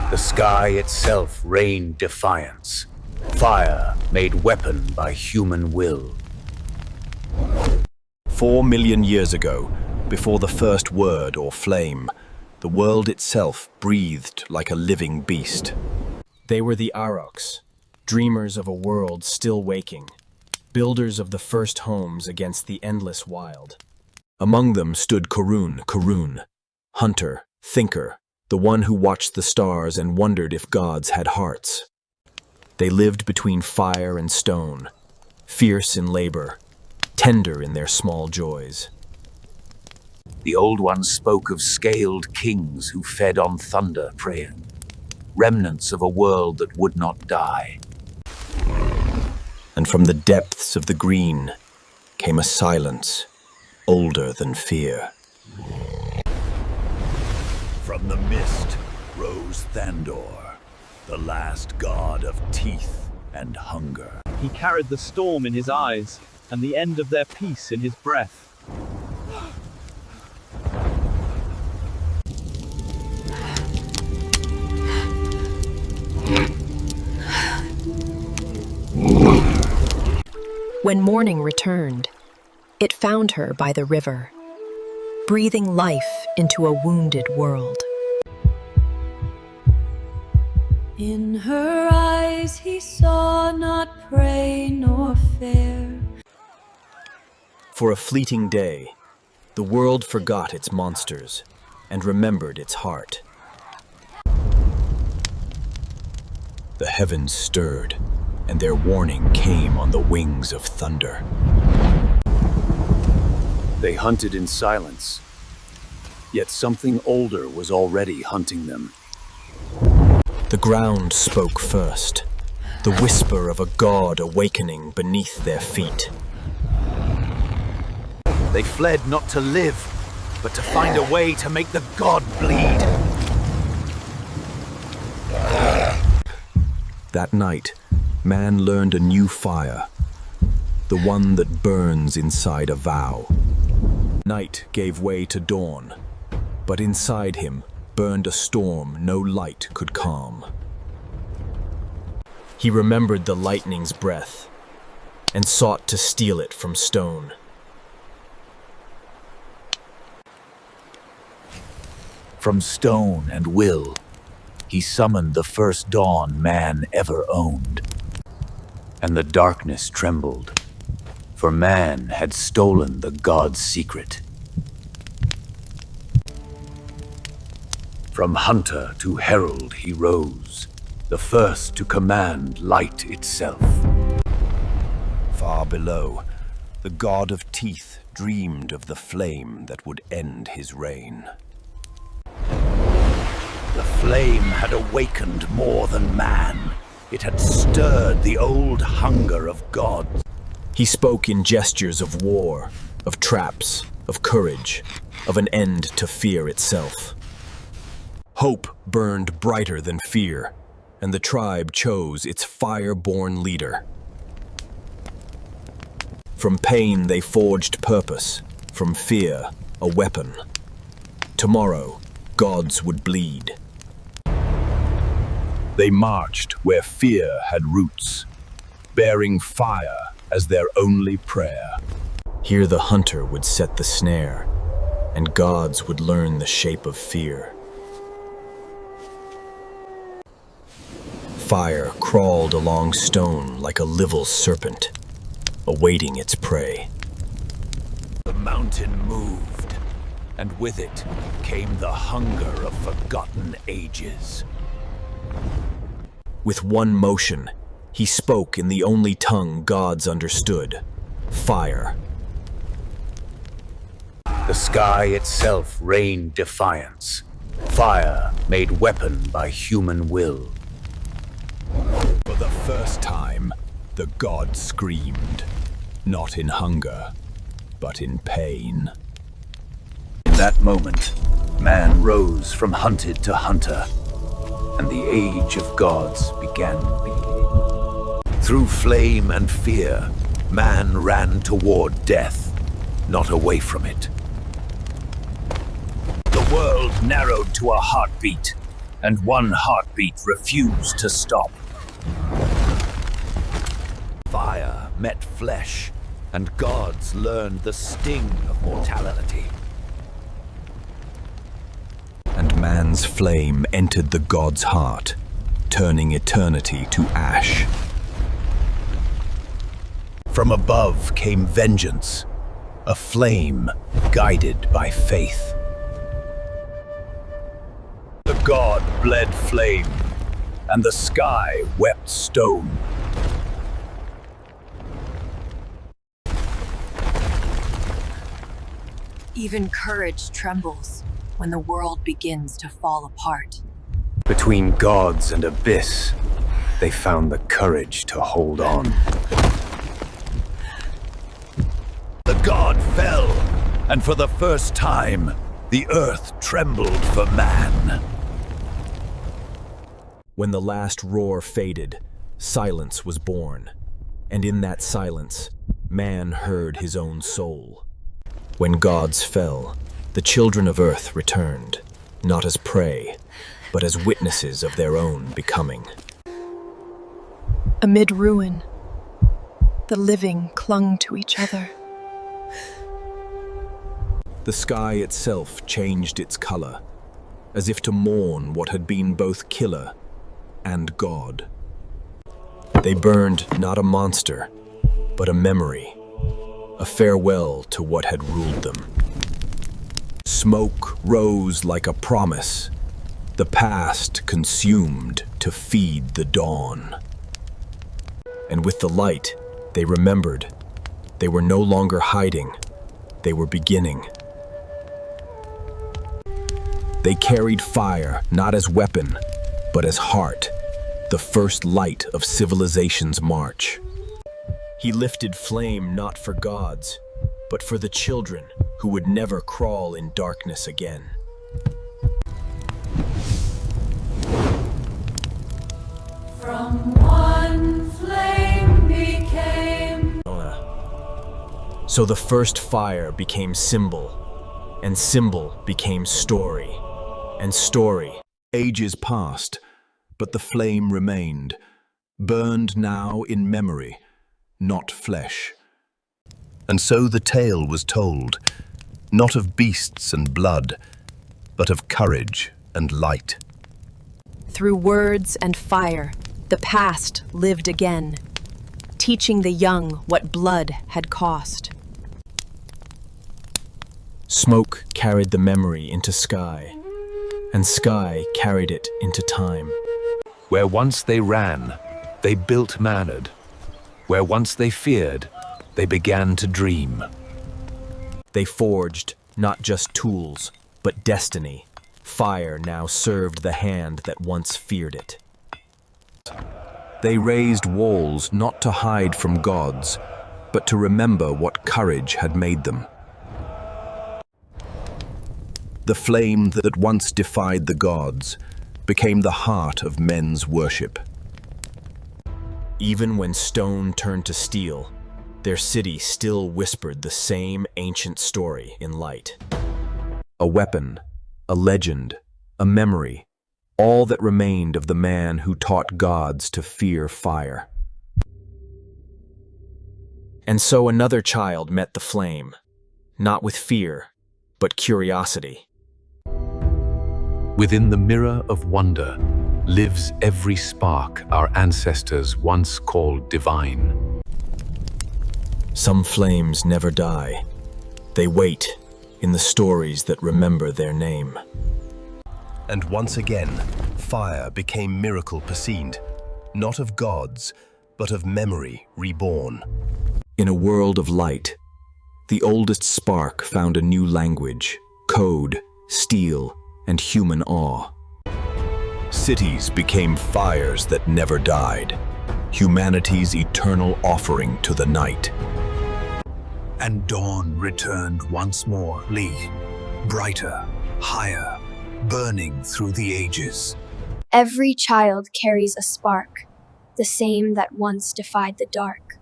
The sky itself rained defiance, fire made weapon by human will. 4 million years ago, before the first word or flame, the world itself breathed like a living beast. They were the Aurochs, dreamers of a world still waking, builders of the first homes against the endless wild. Among them stood Korun, hunter, thinker, the one who watched the stars and wondered if gods had hearts. They lived between fire and stone, fierce in labor, tender in their small joys. The old ones spoke of scaled kings who fed on thunder praying, remnants of a world that would not die. And from the depths of the green came a silence older than fear. From the mist rose Thandor, the last god of teeth and hunger. He carried the storm in his eyes, and the end of their peace in his breath. When morning returned, it found her by the river, breathing life into a wounded world. In her eyes he saw not prey nor fear. For a fleeting day, the world forgot its monsters and remembered its heart. The heavens stirred, and their warning came on the wings of thunder. They hunted in silence, yet something older was already hunting them. The ground spoke first, the whisper of a god awakening beneath their feet. They fled not to live, but to find a way to make the god bleed. That night, man learned a new fire, the one that burns inside a vow. Night gave way to dawn, but inside him burned a storm no light could calm. He remembered the lightning's breath and sought to steal it from stone. From stone and will, he summoned the first dawn man ever owned. And the darkness trembled, for man had stolen the god's secret. From hunter to herald he rose, the first to command light itself. Far below, the god of teeth dreamed of the flame that would end his reign. The flame had awakened more than man. It had stirred the old hunger of gods. He spoke in gestures of war, of traps, of courage, of an end to fear itself. Hope burned brighter than fear, and the tribe chose its fire-born leader. From pain they forged purpose, from fear a weapon. Tomorrow, gods would bleed. They marched where fear had roots, bearing fire as their only prayer. Here the hunter would set the snare, and gods would learn the shape of fear. Fire crawled along stone like a live serpent, awaiting its prey. The mountain moved, and with it came the hunger of forgotten ages. With one motion, he spoke in the only tongue gods understood, fire. The sky itself rained defiance, fire made weapon by human will. For the first time, the god screamed, not in hunger, but in pain. In that moment, man rose from hunted to hunter, and the age of gods began. Through flame and fear, man ran toward death, not away from it. The world narrowed to a heartbeat, and one heartbeat refused to stop. Fire met flesh, and gods learned the sting of mortality. And man's flame entered the god's heart, turning eternity to ash. From above came vengeance, a flame guided by faith. The god bled flame, and the sky wept stone. Even courage trembles when the world begins to fall apart. Between gods and abyss, they found the courage to hold on. The god fell, and for the first time, the earth trembled for man. When the last roar faded, silence was born, and in that silence, man heard his own soul. When gods fell, the children of earth returned, not as prey, but as witnesses of their own becoming. Amid ruin, the living clung to each other. The sky itself changed its color, as if to mourn what had been both killer and God. They burned not a monster, but a memory, a farewell to what had ruled them. Smoke rose like a promise, the past consumed to feed the dawn. And with the light, they remembered. They were no longer hiding, they were beginning. They carried fire not as weapon, but as heart, the first light of civilization's march. He lifted flame not for gods, but for the children who would never crawl in darkness again. From one flame became. So the first fire became symbol, and symbol became story, and story. Ages passed, but the flame remained, burned now in memory, not flesh. And so the tale was told, not of beasts and blood, but of courage and light. Through words and fire, the past lived again, teaching the young what blood had cost. Smoke carried the memory into sky, and sky carried it into time. Where once they ran, they built mannered. Where once they feared, they began to dream. They forged not just tools, but destiny. Fire now served the hand that once feared it. They raised walls not to hide from gods, but to remember what courage had made them. The flame that once defied the gods became the heart of men's worship. Even when stone turned to steel, their city still whispered the same ancient story in light. A weapon, a legend, a memory, all that remained of the man who taught gods to fear fire. And so another child met the flame, not with fear, but curiosity. Within the mirror of wonder lives every spark our ancestors once called divine. Some flames never die. They wait in the stories that remember their name. And once again, fire became miracle perceived, not of gods, but of memory reborn. In a world of light, the oldest spark found a new language, code, steel, and human awe. Cities became fires that never died, humanity's eternal offering to the night. And dawn returned once more, Lee, brighter, higher, burning through the ages. Every child carries a spark, the same that once defied the dark.